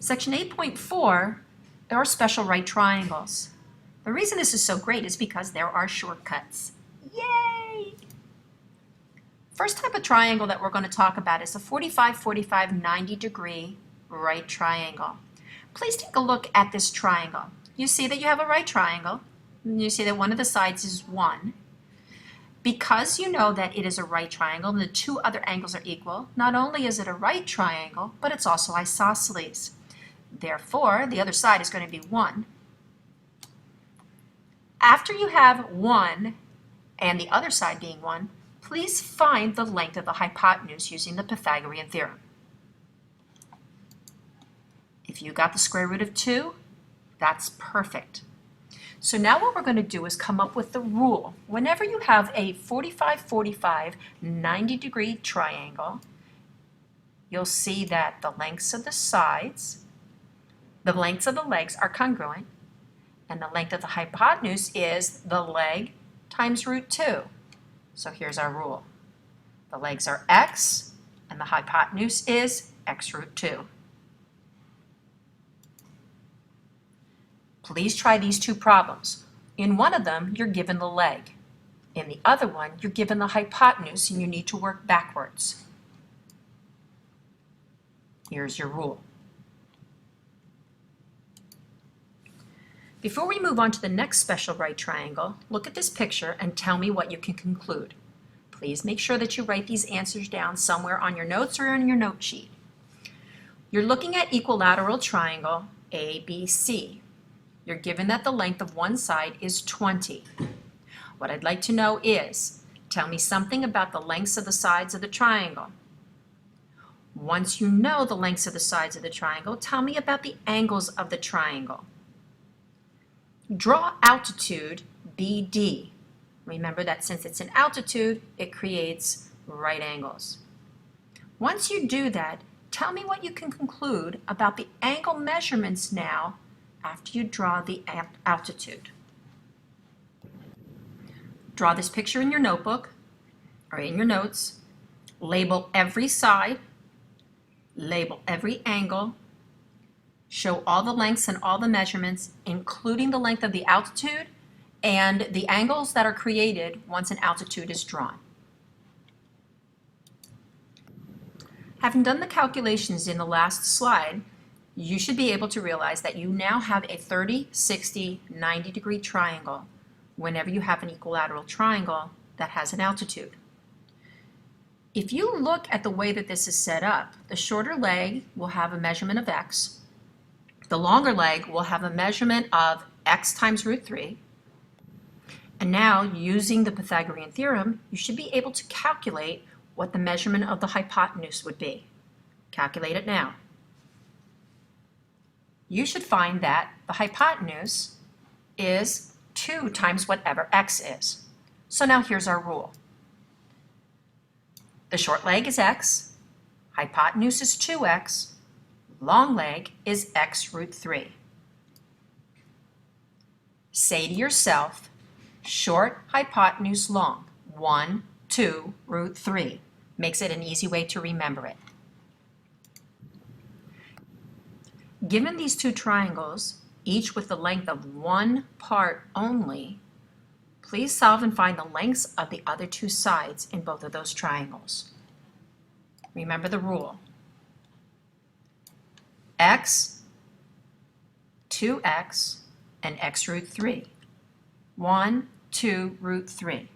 Section 8.4 are special right triangles. The reason this is so great is because there are shortcuts. Yay! First type of triangle that we're going to talk about is a 45-45 90-degree right triangle. Please take a look at this triangle. You see that you have a right triangle, and you see that one of the sides is 1. Because you know that it is a right triangle and the two other angles are equal, not only is it a right triangle, but it's also isosceles. Therefore, the other side is going to be 1. After you have 1 and the other side being 1, please find the length of the hypotenuse using the Pythagorean theorem. If you got the square root of 2, that's perfect. So now what we're going to do is come up with the rule. Whenever you have a 45-45 90-degree triangle, you'll see that the lengths of the sides, the lengths of the legs are congruent, and the length of the hypotenuse is the leg times root 2. So here's our rule. The legs are x, and the hypotenuse is x root 2. Please try these two problems. In one of them, you're given the leg. In the other one, you're given the hypotenuse, and you need to work backwards. Here's your rule. Before we move on to the next special right triangle, look at this picture and tell me what you can conclude. Please make sure that you write these answers down somewhere on your notes or on your note sheet. You're looking at equilateral triangle ABC. You're given that the length of one side is 20. What I'd like to know is, tell me something about the lengths of the sides of the triangle. Once you know the lengths of the sides of the triangle, tell me about the angles of the triangle. Draw altitude BD. Remember that since it's an altitude, it creates right angles. Once you do that, tell me what you can conclude about the angle measurements now after you draw the altitude. Draw this picture in your notebook or in your notes. Label every side, label every angle, show all the lengths and all the measurements, including the length of the altitude and the angles that are created once an altitude is drawn. Having done the calculations in the last slide, you should be able to realize that you now have a 30, 60, 90-degree triangle whenever you have an equilateral triangle that has an altitude. If you look at the way that this is set up, the shorter leg will have a measurement of x. The longer leg will have a measurement of x times root 3. And now, using the Pythagorean theorem, you should be able to calculate what the measurement of the hypotenuse would be. Calculate it now. You should find that the hypotenuse is 2 times whatever x is. So now here's our rule. The short leg is x, hypotenuse is 2x, long leg is x root 3. Say to yourself, short hypotenuse long, 1, 2, root 3. Makes it an easy way to remember it. Given these two triangles, each with the length of one part only, please solve and find the lengths of the other two sides in both of those triangles. Remember the rule. X, 2x, and x root 3. 1, 2, root 3.